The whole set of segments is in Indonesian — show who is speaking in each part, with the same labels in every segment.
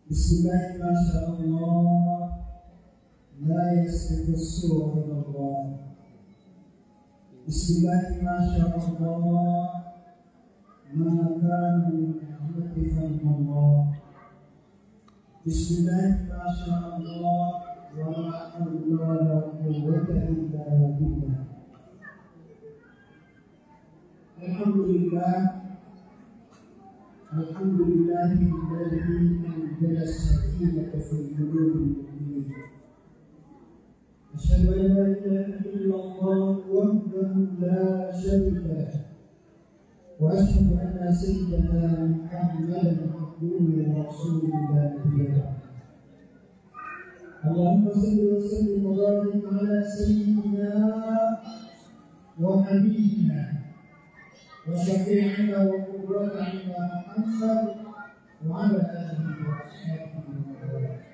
Speaker 1: Bismillah, masya Allah, la yasrifu su'a Allah. Bismillah, masya Allah, ma kana min ni'mati Allah. Bismillah, masya Allah, wa la hawla wa la quwwata illa billah. Alhamdulillah. Alhamdulillahilladzi anzala as-sakinata fi qulubil mu'minin. Asyhadu an la ilaha illallah wahdahu la syarika lahu wa asyhadu anna sayyidana Muhammadan abduhu wa rasuluhu la nabiyya ba'dahu. Allahumma shalli wa sallim wa barik ala sayyidina wa habibina وشفيعنا وقرتنا محمد وعلى آله وصحبه وسلم.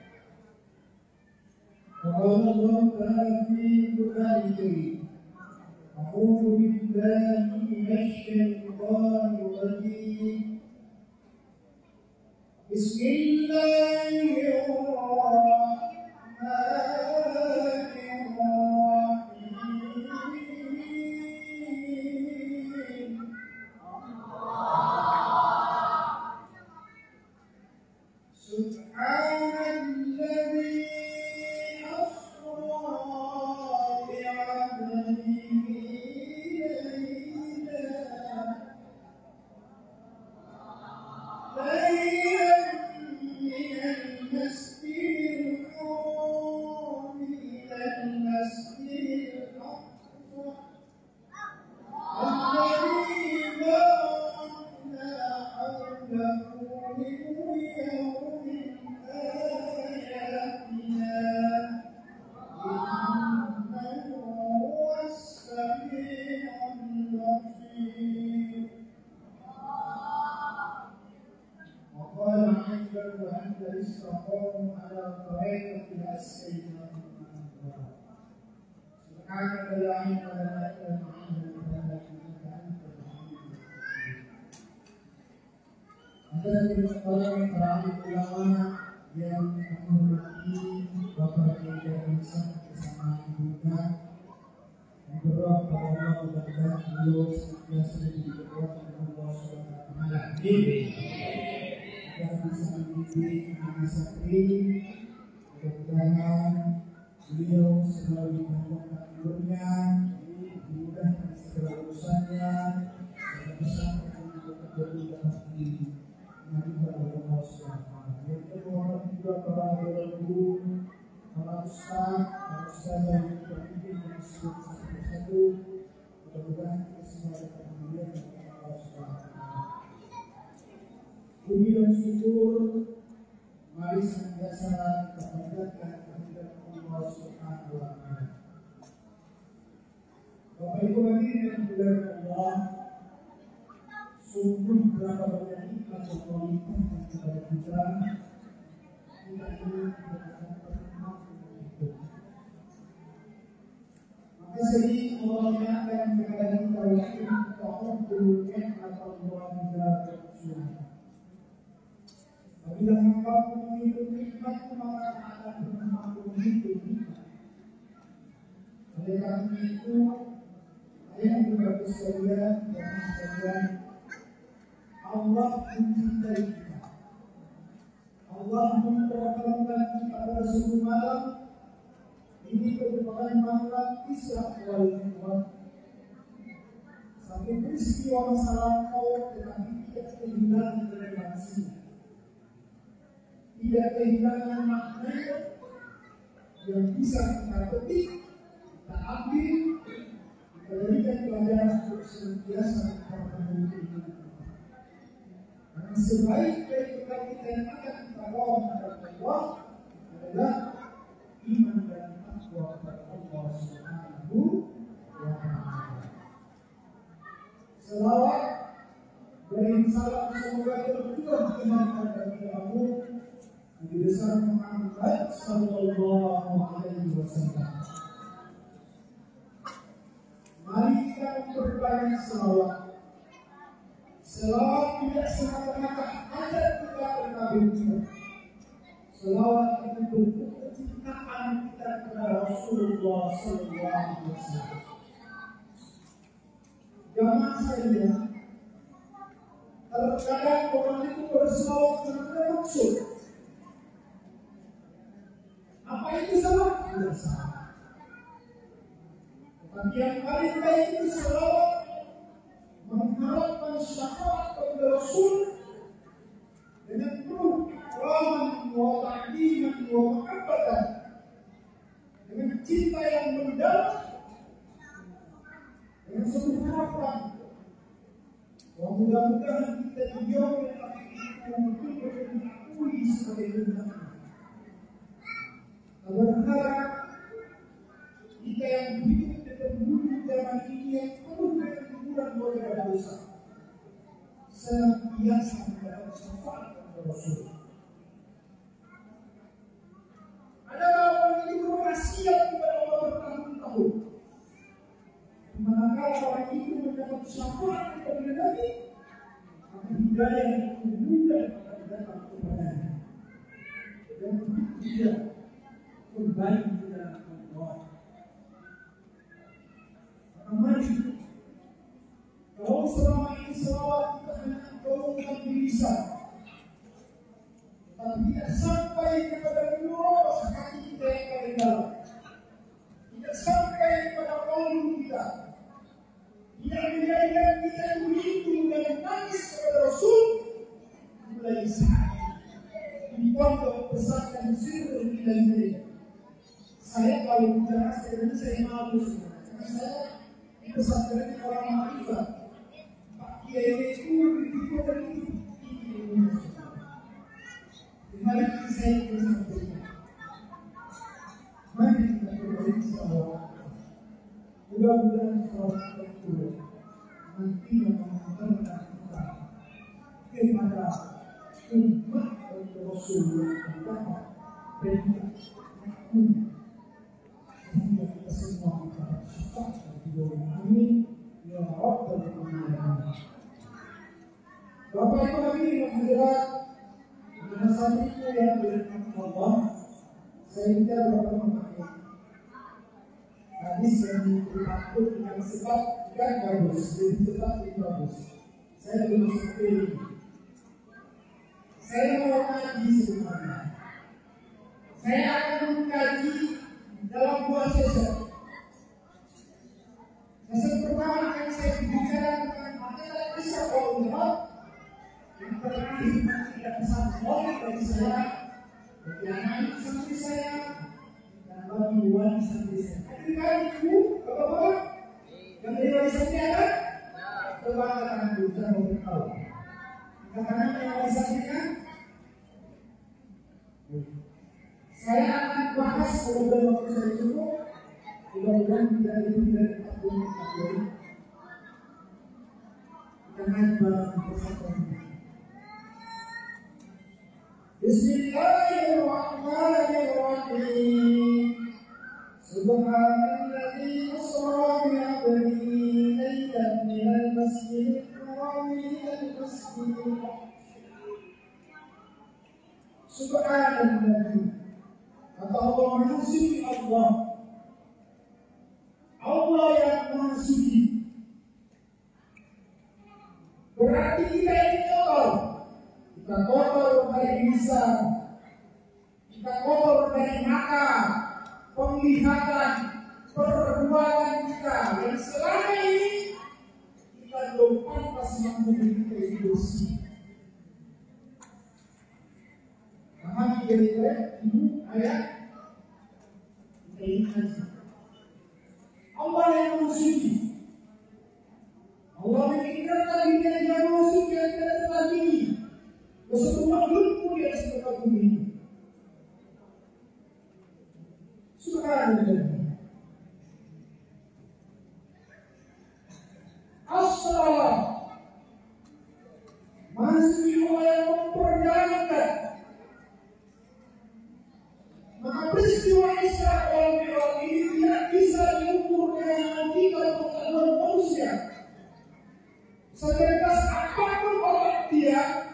Speaker 1: وقال الله تعالى في القرآن الكريم: أعوذ بالله من الشيطان الرجيم. بسم الله الرحمن Orang ulama yang menghormati Bapak Kiai Hasan bersama ibunya, yang berdoa kepada Allah mudah-mudahan beliau senantiasa diberikan Allah Subhanahu wa Ta'ala. Dan bisa mendidik anak santri, mudah-mudahan beliau selalu dimudahkan umurnya, dimudahkan segala urusannya, dan bisa menjadi dalam diri. Yang kedua juga para guru, para ustaz yang berpikir dan disebut satu-satu, mudah-mudahan kita semua dapat kemuliaan dari Allah Subhanahu wa Ta'ala. Puji dan syukur mari senantiasa kita panjatkan kehadirat Allah Subhanahu wa Ta'ala. Bapak Ibu hadirin yang dimuliakan Allah, sungguh berapa banyak nikmat Allah limpahkan kepada kita ingin mendapatkan itu. Maka sering Allah mengingatkan kepada kita yakin bahwa dulunya atau Allah tidak bersyukur. Apabila engkau menghidup nikmat, maka akan bermanfaat menghidup nikmat. Oleh karena itu, ayat berbagai sekalian dan sekalian, Allah mencintai kita. Allah memperkenalkan kita pada suatu malam. Ini merupakan malam Isra wal Mi'raj. Sampai peristiwa masa lampau tetapi tidak kehilangan relevansinya. Tidak kehilangan makna yang bisa kita petik, kita ambil, kita berikan pelajaran untuk senantiasa memperbaiki hidup. Karena sebaik-baik bekal kita yang akan kita bawa kepada Allah adalah iman dan takwa kepada Allah Subhanahu wa Ta'ala. Selawat dan salam semoga tercurah kepada Nabi Nabi besar Muhammad sallallahu alaihi wasallam. Mari kita memperbanyak selawat. Selawat tidak semata-mata ada kepada Nabi Muhammad, Selawat itu bentuk kecintaan kita kepada Rasulullah SAW. Jamaah sekalian, terkadang orang itu berselawat karena maksud. Apa itu salah? Tidak salah. Tetapi yang paling baik itu selawat mengharapkan syafaat kepada Rasul dengan penuh ikraman wa ta'ziman wa mahabbatan, dengan cinta yang mendalam, dengan seluruh harapan. Mudah-mudahan kita di yaum yang akhir itu betul-betul diakui sebagai umatnya. Berharap kita yang hidup di penghujung zaman ini yang penuh dengan hiburan dosa dosa senantiasa mendapat syafaat kepada Rasul. Ada orang yang berwasiat kepada Allah bertahun-tahun. Manakala orang itu mendapat syafaat kepada Nabi, maka hidayah itu mudah datang kepadanya. Dan tidak kembali ke dalam Allah. Mari, kalau selama ini selawat kita hanya menggaungkan di lisan, tapi tidak sampai kepada nurani hati kita yang paling dalam, tidak sampai kepada kalbu kita, tidak menjadikan kita begitu dan menangis kepada Rasul. Mulai saat di pondok pesantren Sirrul Ilahi, saya kalau bicara sekarang saya malu sebenarnya, karena saya di pesantren orang Ma'rifat. Pak Kiai itu begitu begitu. Mari saya bersampaikan. Mari kita berbagi selawat. Mudah-mudahan selawat itu nanti mengantarkan kita kepada umat Rasulullah Muhammad dan sehingga kita semua mendapat syafaat dari Allah. Amin ya rabbal alamin. Bapak Ibu hadirin hadirat, pada saat itu yang dirahmati Allah, saya minta Bapak memakai hadis yang dipakai dengan sebab kan bagus, jadi sebab itu bagus. Saya belum seperti ini. Saya mau kaji sebenarnya. Saya akan mengkaji dalam dua sesi. Sesi pertama akan saya bicara tentang hakikat kisah Allah. Yang terakhir tidak bisa boleh bagi saya, bagi anak santri saya, dan bagi wali santri saya. Ketika itu, bapak-bapak, yang dari wali santri ada, coba katakan dulu, saya mau beritahu. Katakan yang wali santri kan? Saya akan bahas kalau waktu saya cukup, mudah-mudahan tidak lebih dari 40 menit. Kita naik barang persatuan. Bismillahirrahmanirrahim. Subhanalladzi asra bi 'abdihi laylan minal masjidil haram ilal masjidil aqsa. Subhanalladzi, kata Allah Maha Suci Allah. Allah yang Maha Suci. Berarti kita ini kotor. Kita kotor dari lisan, kita kotor dari mata, penglihatan, perbuatan kita yang selama ini kita belum pantas memiliki bersih. Pahami kira-kira ibu ayat kita ingat. Allah yang Suci. Allah mengingatkan diri yang Suci yang tidak tertandingi. Semua makhluk di atas muka bumi ini. Subhanallah. As-salam. Masih Allah yang memperjalankan. Maka peristiwa Isra wal Mi'raj ini tidak bisa diukur dengan logika pengetahuan manusia. Secerdas apapun otak dia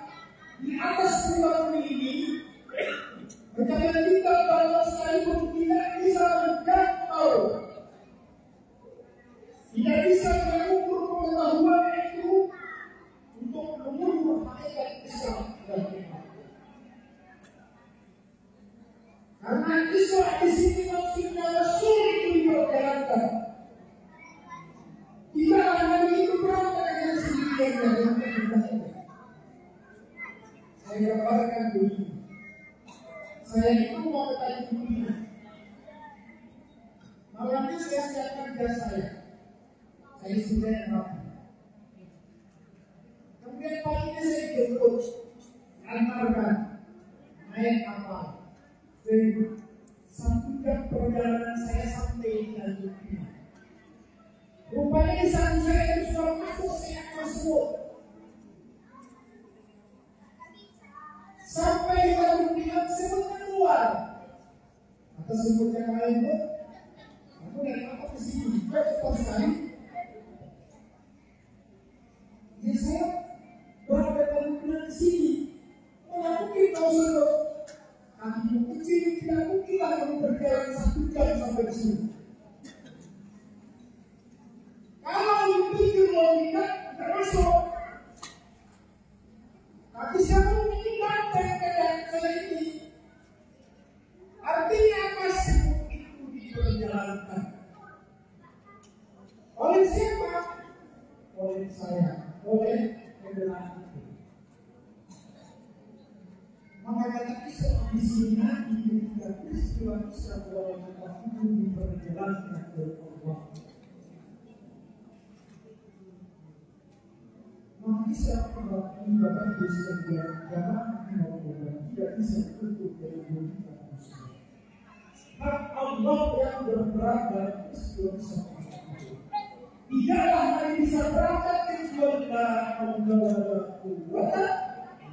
Speaker 1: di atas muka bumi ini, supaya kita bangsa sekalipun tidak bisa menjangkau, tidak bisa mengukur pengetahuan itu untuk mengukur hakikat Islam dan iman. Karena Islam di sini maksudnya sulit diperjalankan. Tidak hanya itu berangkat dengan sendirian yang tidak. Saya gambarkan begini. Saya itu mau bertanya begini. Malam ini saya siapkan jas saya. Saya sudah rapi. Kemudian paginya saya jemput, antarkan, naik kapal. Satu jam perjalanan saya sampai di Tanjung Pinang. Rupanya di saat saya itu sudah masuk, saya masuk. Sampai di Tanjung Pinang, saya keluar. Atau sebut yang lain itu, aku dari apa ke sini? Kok cepat sekali? Ya saya berada Tanjung Pinang di sini. Mana mungkin kau sudah kaki kecil, tidak mungkinlah kamu berjalan 1 jam sampai ke sini. Kalau dipikir logika, tidak masuk. Tapi siapa mungkin datang ke saya ini? Artinya apa sebut itu diperjalankan? Oleh siapa? Oleh saya, oleh pembelaan itu. Maka kata Islam di sini ketika peristiwa Islam dalam itu diperjalankan oleh Allah. Maka Islam mengakui bahwa dosa yang jangan tidak bisa tutup dari logika manusia. Hak Allah yang berperan dalam peristiwa Islam itu tidaklah hanya bisa berangkat kecuali dari Allah kuwata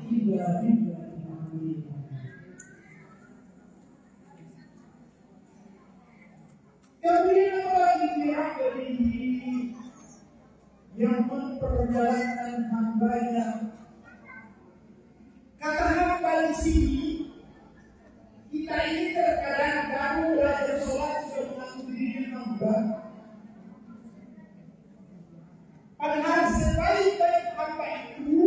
Speaker 1: illa billah. Kemudian lagi diakui yang memperjalankan hambanya. Kata hamba di sini, kita ini terkadang kamu belajar sholat sudah mengaku diri hamba. Padahal sebaik-baik hamba itu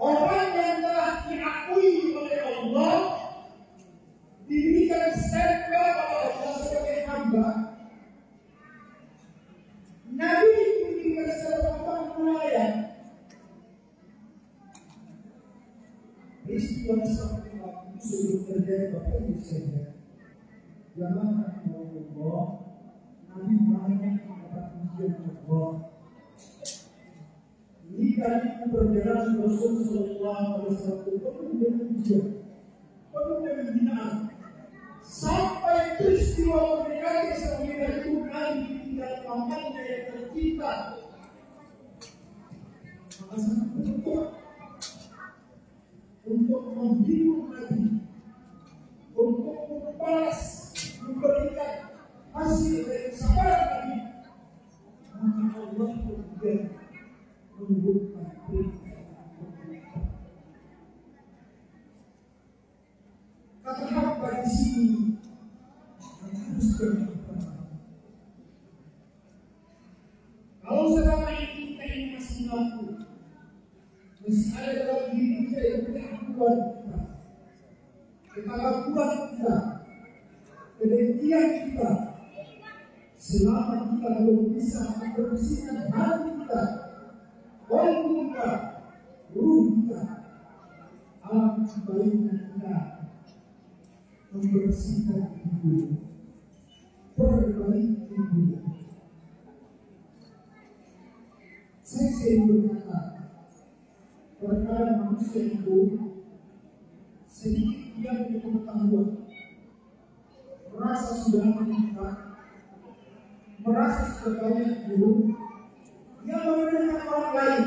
Speaker 1: orang yang telah diakui oleh Allah, diberikan stempel oleh Allah sebagai hamba. Nabi diberikan sebagai hamba pelayan. Peristiwa seperti itu sebelum terjadi Bapak Ibu sekalian. Zaman Allah, Nabi banyak mendapat ujian Allah. Ini kali perjalanan Rasul Sallallahu Alaihi Wasallam penuh dengan ujian, penuh dengan hinaan. Sampai peristiwa mendekati sampai itu Nabi ditinggal pamannya yang tercinta. Maka sangat beruntung untuk menghibur Nabi, untuk membalas, memberikan hasil dari kesabaran Nabi. Maka Allah kemudian membuka perintah. Kata hamba di sini harus berubah. Kalau selama ini kita ini masih mampu, masih ada dalam diri kita yang kemampuan kita, kemampuan kita, kedengkian kita, selama kita belum bisa membersihkan hati kita, kolbu kita, ruh kita, alam sebaliknya kita membersihkan hidup, perbaiki hidup. Saya sering berkata, perkara manusia itu sedikit dia punya pengetahuan, merasa sudah menikah, merasa sudah banyak ilmu, dia mendengar orang lain.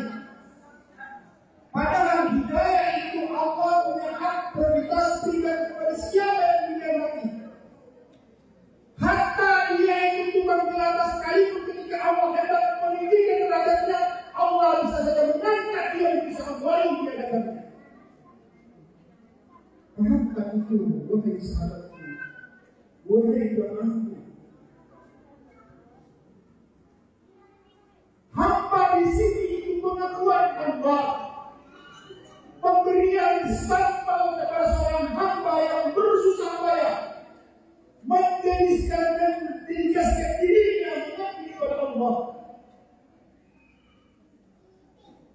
Speaker 1: Padahal hidayah itu Allah punya hak prioritas berikan kepada siapa yang dikehendaki. Hatta dia itu bukan berada sekalipun ketika Allah hendak meninggikan derajatnya, Allah bisa saja mengangkat dia bisa kembali di hadapannya. bukan itu, wahai sahabatku, wahai doaku. Hamba di sini itu pengakuan Allah, pemberian sampel kepada seorang hamba yang bersusah payah mendedikasikan dirinya mengabdi kepada Allah.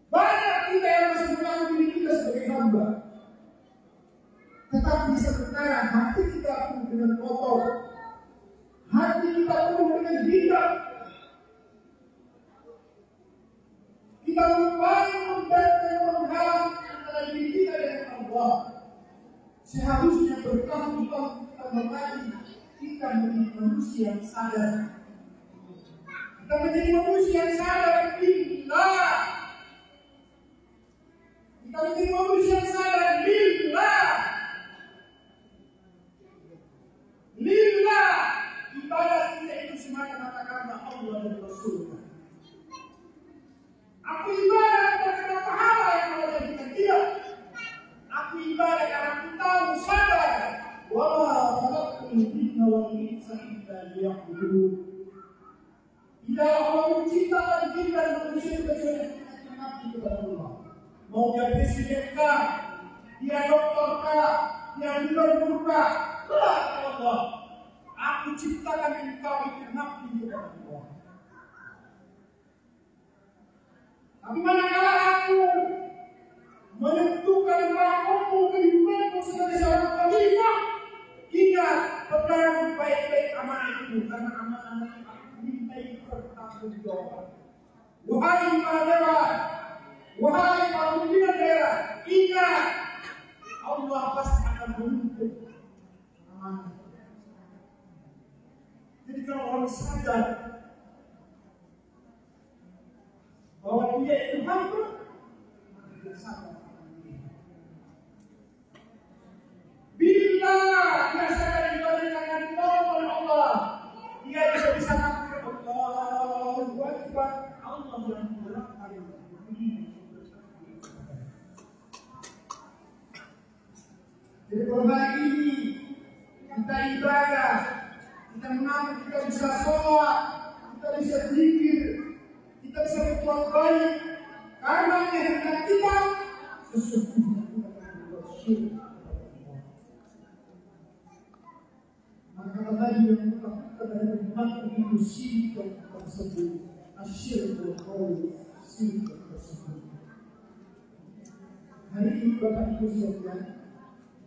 Speaker 1: Banyak kita yang masih mengaku diri kita sebagai hamba, tetapi sementara hati kita penuh dengan kotor, hati kita penuh dengan hidap. Kita membangun dan menghalang antara diri kita dengan Allah. Seharusnya bertahun-tahun kita mengaji, kita menjadi manusia yang sadar. Kita menjadi manusia yang sadar billah. Kita menjadi manusia yang sadar billah. Lillah. Ibadah kita itu semata-mata karena Allah dan Rasulullah. Aku ibadah bukan karena pahala yang Allah berikan, tidak. Aku ibadah karena aku tahu, sadar. Wa ma khalaqtul jinna wal insa illa liya'budun. Tidak Allah menciptakan jin dan manusia kecuali mengabdi kepada Allah. Mau dia presiden kah, dia dokter kah, dia gubernur kah, belah Allah. Aku ciptakan engkau itu mengabdi kepada Allah. Tapi manakala aku menentukan bahwa kehidupanku sebagai seorang khalifah, ingat, pegang baik-baik amanah itu, karena amanah itu aku mintai pertanggungjawaban. Wahai para dewan, wahai para pimpinan daerah, ingat, Allah pasti akan menuntut amanah. Jadi kalau orang sadar bahwa dia itu hamba, maka dia sabar. Bila dia sadar diberikan tolong oleh Allah, dia tidak bisa mengatakan Allahu Akbar, Allah yang menggerakkan ini. Jadi kalau hari ini kita ibadah, kita mengaku kita bisa sholat, kita bisa zikir, kita bisa berbuat baik karena kehendak kita sesungguhnya kita akan bersyukur kepada Allah. Maka tadi yang kita dari iman itu syirik tersebut, asyirk berkau syirik tersebut. Hari ini Bapak Ibu sekalian,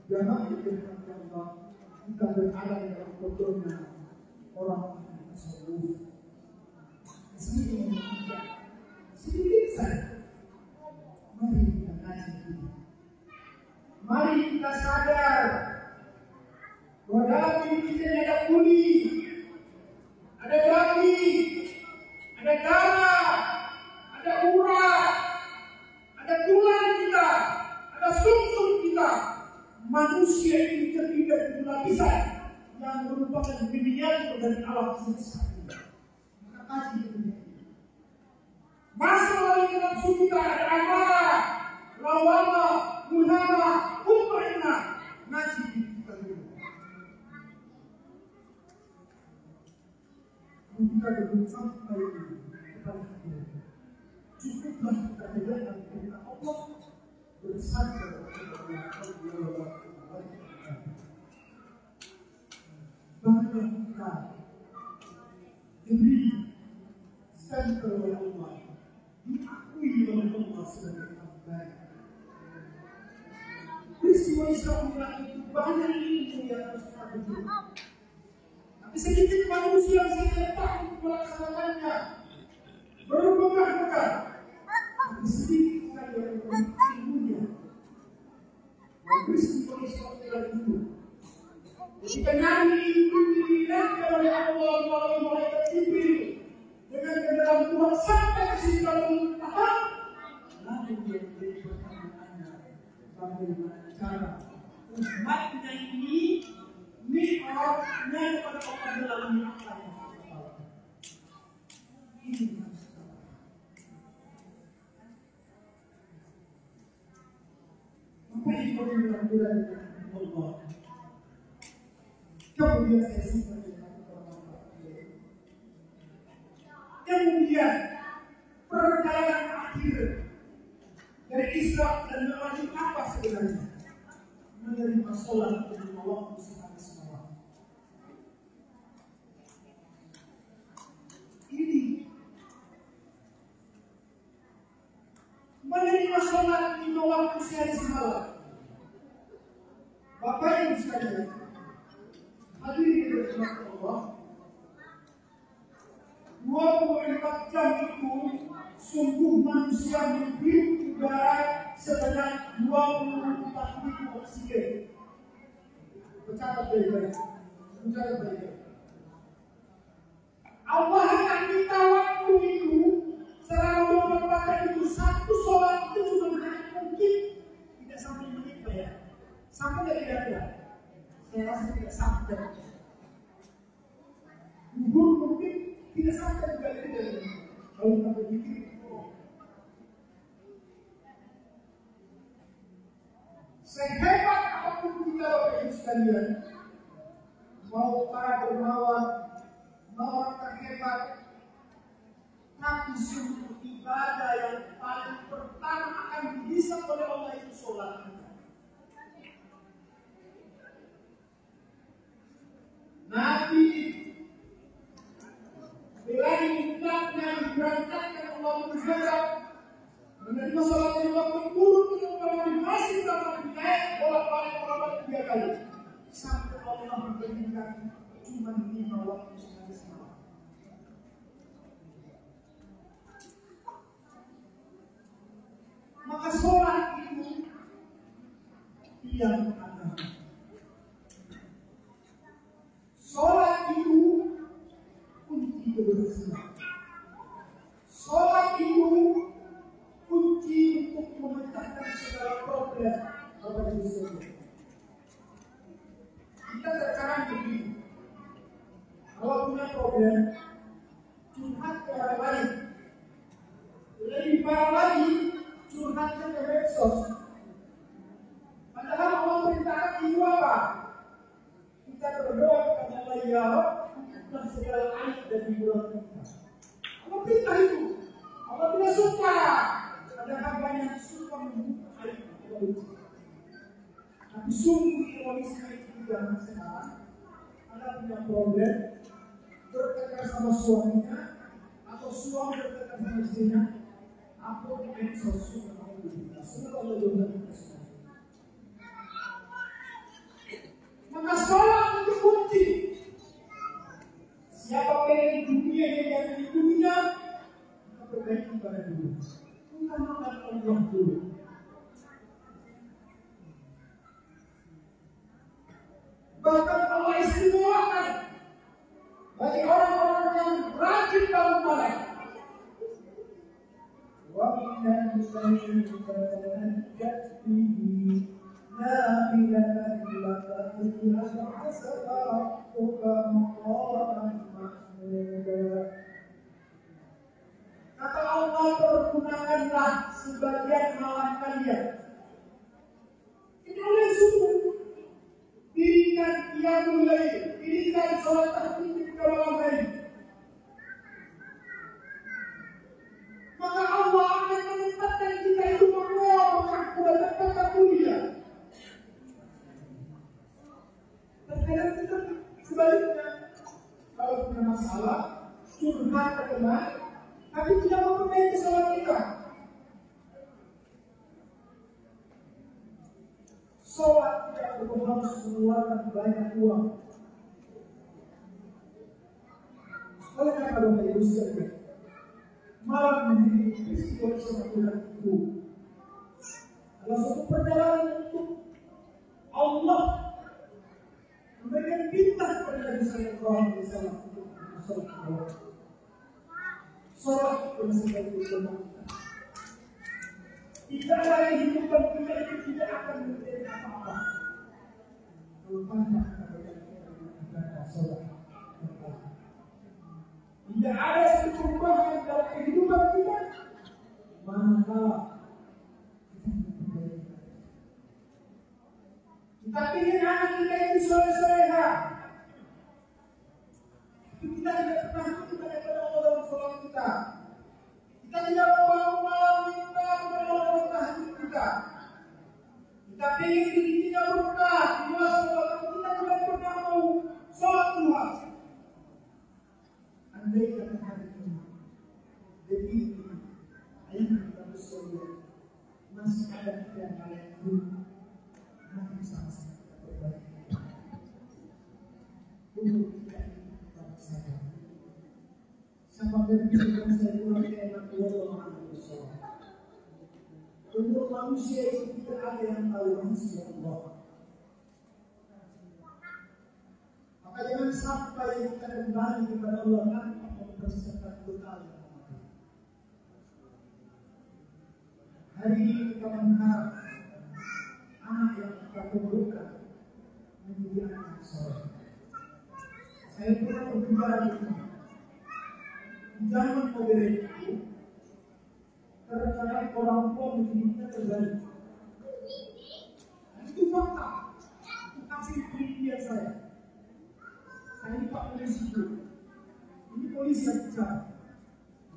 Speaker 1: jamaah dikirkan Allah, kita berada dalam kotornya orang yang tersebut. Sedikit saja. Mari kita ngaji dulu. Mari kita sadar bahwa dalam diri kita ada kulit, ada daging, ada darah, ada urat, ada tulang kita, ada sumsum kita. Manusia ini terdiri dari dua lapisan yang merupakan pilihan dari alam semesta. Maka kaji dunia ini. Masuk ke nafsu kita ada amarah, lawama, mulhama, mutmainah. Ngaji kita dulu. Kita belum sampai kepada kita. Cukuplah kita dengarkan perintah Allah bersandar kepada Allah. Bagaimana kita diberi sampel oleh Allah, diakui oleh Allah sebagai hamba. Peristiwa Islam itu banyak ilmu yang harus kita beri. Tapi sedikit manusia yang tidak tahu melaksanakannya, berubah-ubah. Tapi sedikit sekali yang memiliki ilmunya. Dan peristiwa Islam itu ketika Nabi itu diingatkan oleh Allah melalui malaikat Jibril dengan kendaraan Tuhan sampai ke Sidratul Muntaha, lalu dia menjadi pertanyaannya, bagaimana cara umatnya ini mi'rajnya kepada Allah melalui akal. Ini masalah. Apa yang perlu dilakukan Allah? Allah. Kemudian saya simpan dengan orang-orang. Kemudian perjalanan akhir dari Isra dan Mi'raj apa sebenarnya? Menerima sholat dari Allah Subhanahu wa taala. Ini menerima sholat di waktu sehari semalam. Bapak Ibu sekalian, hadirin dirahmati Allah, 24 jam itu sungguh manusia menghirup udara sebanyak 24.000 oksigen. Bercatat baik-baik. Allah akan minta waktu itu selama 24 jam itu satu sholat itu cuma mungkin tidak sampai menit ya. Sampai tidak kira-kira? Saya rasa tidak sampai. Duhur mungkin tidak sampai juga tidak. Kalau kita berpikir, sehebat apapun kita Bapak Ibu sekalian, mau para dermawan, mau terhebat, tapi sungguh ibadah yang paling pertama akan dihisab oleh Allah itu sholat. Nabi berani umatnya diberangkatkan Allah berhadap menerima sholat di waktu buruk yang masih dapat dinaik bolak-balik 3 kali sampai Allah memberikan cuma 5 waktu sekali semalam. Maka sholat itu yang agama. Sholat itu kunci keberhasilan. Sholat itu kunci untuk memecahkan segala problem. Bapak Ibu sekalian, kita terkadang begini, kalau punya problem, curhat ke orang lain. Lebih parah lagi, curhatnya ke medsos. Padahal Allah perintahkan itu apa? Kita berdoa kepada Allah, ya Rabb, untuk segala aib dan hiburan kita. Allah perintah itu. Allah tidak suka ada hamba yang suka membuka aib. Tapi sungguh ironisnya itu zaman sekarang, Anda punya problem, bertengkar sama suaminya, atau suami bertengkar sama istrinya, apa di medsos suka membuka. Semua Allah juga. Maka sholat itu kunci. Siapa pengen dunia yang di dunia, kita perbaiki pada dulu. Utamakan Allah dulu. Bahkan Allah istimewakan bagi orang-orang yang rajin dalam malam. Wa minal muslimin fatanajjat bihi nafilatan laka fiha hasaba rabbuka maqaman mahmuda. Kata Allah, pergunakanlah sebagian malam kalian. Ini oleh subuh. Dirikan qiyamul lail, dirikan salat tahajud di malam hari. Maka Allah akan menempatkan kita itu menguapkan tempat mulia. Terkadang kita sebaliknya, kalau punya masalah, curhat ke teman, tapi tidak memperbaiki salat kita. Sholat tidak perlu harus mengeluarkan banyak uang. Oleh karena Bapak Ibu sekalian, malam menjadi peristiwa semacam itu adalah suatu perjalanan untuk Allah memberikan bintang kepada Nabi Sallallahu Alaihi Wasallam untuk sholat. Sholat itu sebagai bintang. Tidak ada hidupan kita itu tidak akan menjadi apa-apa kalau tanpa kita sholat. Tidak ada satu perubahan dalam kehidupan kita manakala kita Kita ingin anak kita itu soleh-soleha. Kita tidak pernah minta kepada Allah dalam sholat kita. Kita tidak mau minta kepada Allah dalam tahajud kita. Kita ingin diri kita berkah di luar sholat. Kita tidak pernah mau sholat luar. Andai kata hari ini, jadi ayat kita bersolat masih ada yang kalian dulu. Nanti sama-sama kita perbaiki. Untuk kita tetap saja. Siapa berpikir saya kurang enak Allah bersolat. Untuk manusia itu tidak ada yang tahu manusia Allah. Maka jangan sampai kita kembali kepada Allah tanpa mempersiapkan doa yang mati. Hari ini kita mengharap anak yang kita kumpulkan menjadi anak soleh. Saya pernah berbicara di zaman modern itu, terkadang orang tua menjadinya terbalik. Itu fakta. Itu hasil penelitian saya. Saya ini Pak Polisi itu. Ini polisi yang bicara.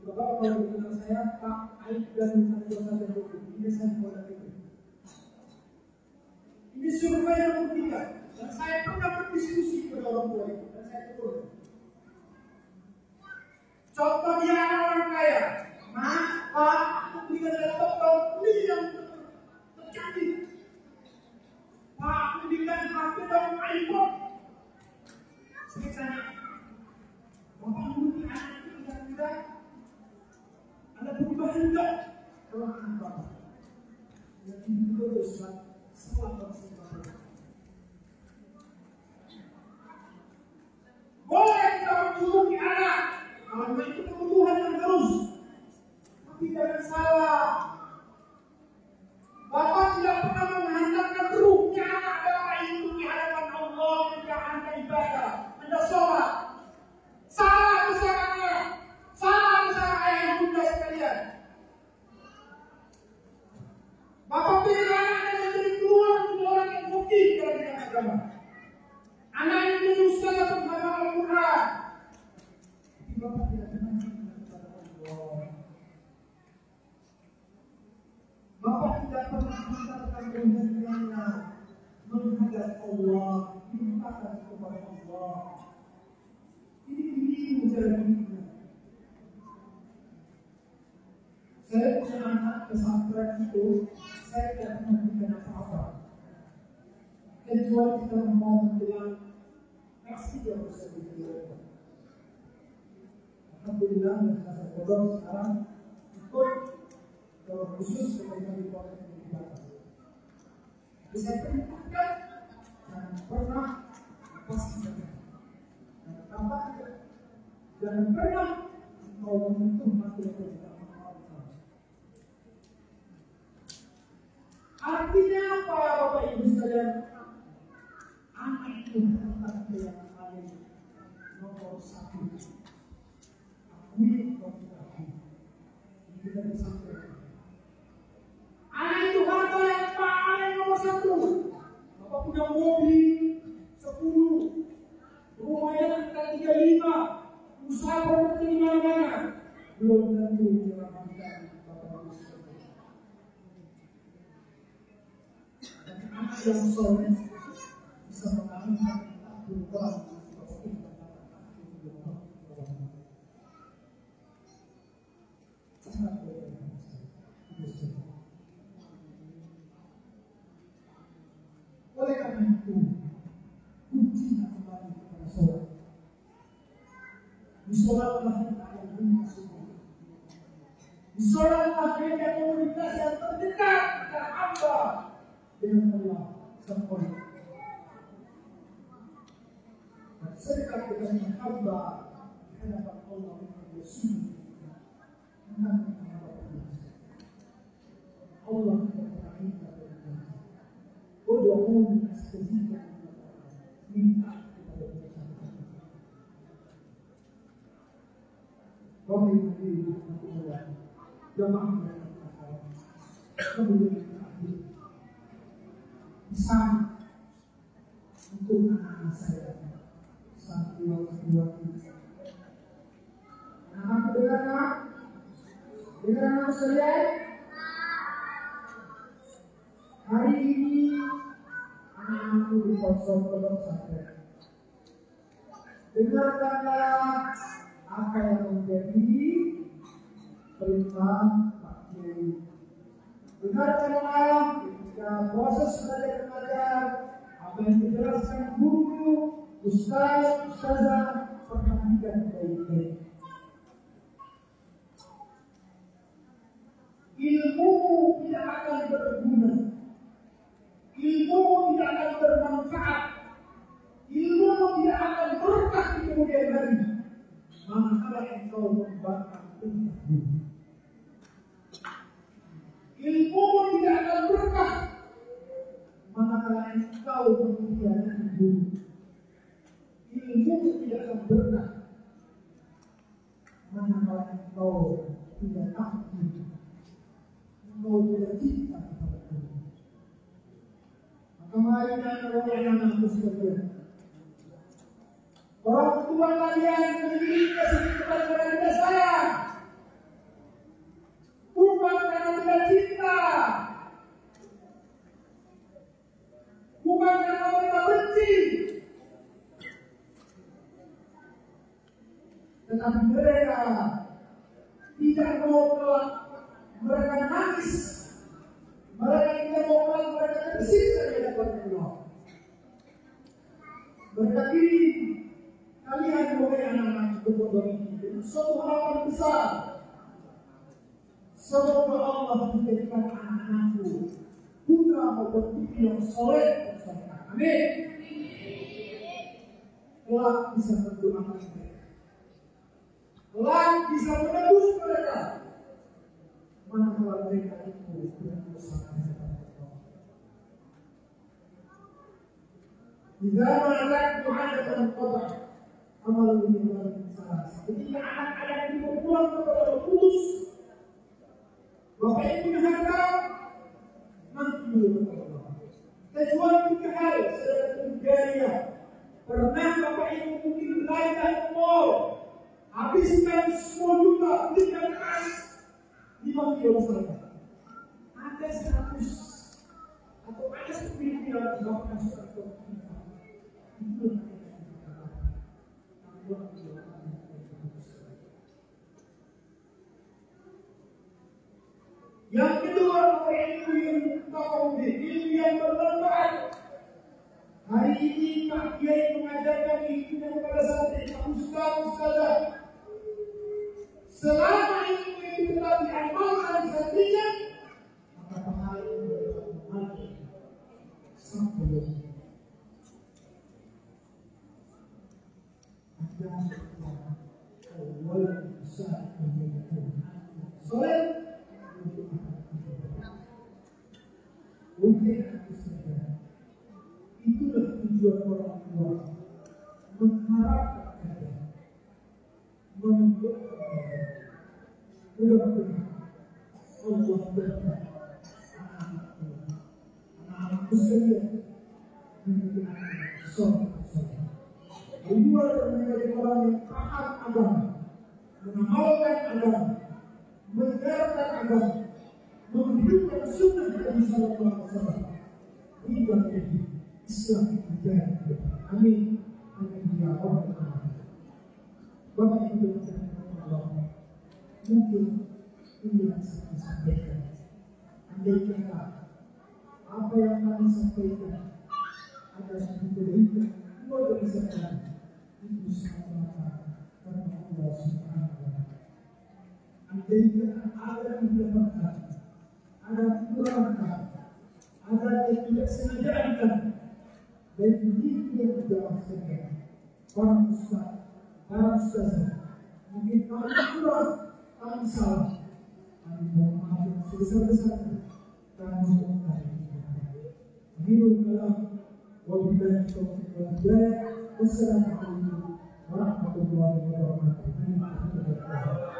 Speaker 1: Bapak kalau berkenal saya, Pak Aib dan Dosa dan Hukum. Ini saya boleh itu. Ini survei yang membuktikan. Dan saya pernah berdiskusi kepada orang tua itu. Dan saya turun. Contoh dia orang kaya. Mas, Pak, aku berikan laptop beli yang tercanggih. Pak, aku berikan HP dan iPhone. Saya tanya, Bapak mengerti anak itu kira-kira ada perubahan enggak? Kalau anak Bapak yang itu dosa salah maksud Bapak. Boleh kita menjuluki anak kalau itu kebutuhan yang terus, tapi jangan salah. Bapak tidak pernah menghantarkan ruhnya anak Bapak itu di hadapan Allah ketika Anda ibadah, Anda sholat. Salah besarnya, salah besar ayah bunda sekalian. Bapak pilih anaknya menjadi keluar untuk orang yang bukti dalam bidang agama. Anak yang meneruskan dalam pemahaman Al-Quran. Tapi Bapak tidak pernah kepada Allah. Bapak tidak pernah mengatakan kehendaknya menghadap Allah, mintakan kepada Allah. Ini dirimu jalan hidupmu. Saya punya anak pesantren itu, saya tidak pernah berikan apa-apa. Kecuali kita mau menjelang kasih yang bisa diberikan. Alhamdulillah, saya bodoh sekarang ikut kalau khusus ketika di kota pendidikan. Jadi saya perintahkan jangan pernah pasti jangan pernah mau menyentuh mati yang tidak mengenal. Artinya apa Bapak Ibu sekalian? Anak itu bukan yang paling nomor satu. Akui atau tidak akui. Ini kita disampaikan. Anak itu harta yang paling nomor satu. Bapak punya mobil 10, rumah yang kita 35, usaha properti di mana-mana, belum tentu menyelamatkan Bapak Ibu sekalian. Dan anak yang soleh bisa mengalihkan perubahan seperti itu. Sangat berbeda. Oleh karena itu, kuncinya kembali kepada sholat. Di sholatlah kita yang bermasuk. Di sholatlah kita komunitas yang terdekat dan hamba dengan Allah Sang Pengasih. Dan sedekat dengan hamba di hadapan Allah yang bersih. Allah tidak pernah minta kepada kita. Berdoa astajibkan minta kepada kita. Kami berdiri untuk Allah. Jamaah yang kemudian terakhir bersama untuk anak-anak saya. Satu, dua, tiga. Anak-anak dengar nak? Dengar anak saya? Hari ini anak-anakku di pondok pesantren. Dengarkanlah apa yang menjadi perintah Pak Kiai. Dengarkanlah ketika proses belajar mengajar apa yang dijelaskan guru, ustaz, ustazah, perhatikan baik-baik. Ilmu tidak akan berguna, ilmu tidak akan bermanfaat, ilmu tidak akan berkah di kemudian hari manakala engkau membakar ilmu. Ilmu tidak akan berkah manakala engkau mengkhianati guru. Ilmu tidak akan berkah manakala engkau tidak tahu, engkau tidak cinta kepada guru. Maka mari kita yang sekalian, orang tua kalian memiliki kepada kepada saya, bukan karena tidak cinta, bukan karena mereka benci, tetapi mereka tidak mau kelak mereka nangis, mereka tidak mau kelak mereka tersiksa di hadapan Allah. Mereka ini kalian sebagai anak-anak berbodoh ini suatu harapan besar. Semoga Allah menjadikan anak-anakku putra maupun putri yang soleh. Amin. Kelak bisa mendoakan mereka, kelak bisa menebus mereka manakala mereka itu berdosa kepada Allah. Jika anak Tuhan dalam kota amal ini salah. Ketika anak-anak itu berpulang kepada Kudus, Bapak Ibu harta nanti kepada Allah. Kecuali 3 hal saudara terjadi. Pernah Bapak Ibu mungkin belanja mall, habiskan 10 juta belikan emas 5 kilo saja. Ada 100 atau ada 10 miliar Bapak sudah terima. Itu yang kedua, ilmu yang tahu, ilmu yang bermanfaat. Hari ini Pak Kiai mengajarkan itu kepada santri, Pak Ustaz. Selama ilmu itu tetap diamalkan santrinya, maka pahala itu bermanfaat sampai itulah tujuan orang tua, mengharapkan, menentukan. Mudah-mudahan Allah berkati anak-anakku sekalian menjadi anak soleh. Kedua, menjadi orang yang paham agama, mengamalkan agama, mengajarkan agama, menghidupkan sunnah Nabi Sallallahu Alaihi Wasallam hingga menjadi Islam menjadi. Amin. Amin ya Rabbal Alamin. Bapak Ibu dan Allah, mungkin ini yang saya sampaikan. Andai kata apa yang kami sampaikan ada satu kebaikan luar biasa, itu semata karena Allah Subhanahu wa Ta'ala. Andai kata ada kebaikan, ada kekurangan, ada yang tidak sengajaan, dan begitu yang dijelaskan para ustaz, para ustazah, mungkin kami kurang, kami salah, kami mohon maaf yang sebesar-besarnya, kami mohon maaf. Akhirul kalam, wabillahi taufiq wal hidayah. Wassalamualaikum warahmatullahi wabarakatuh.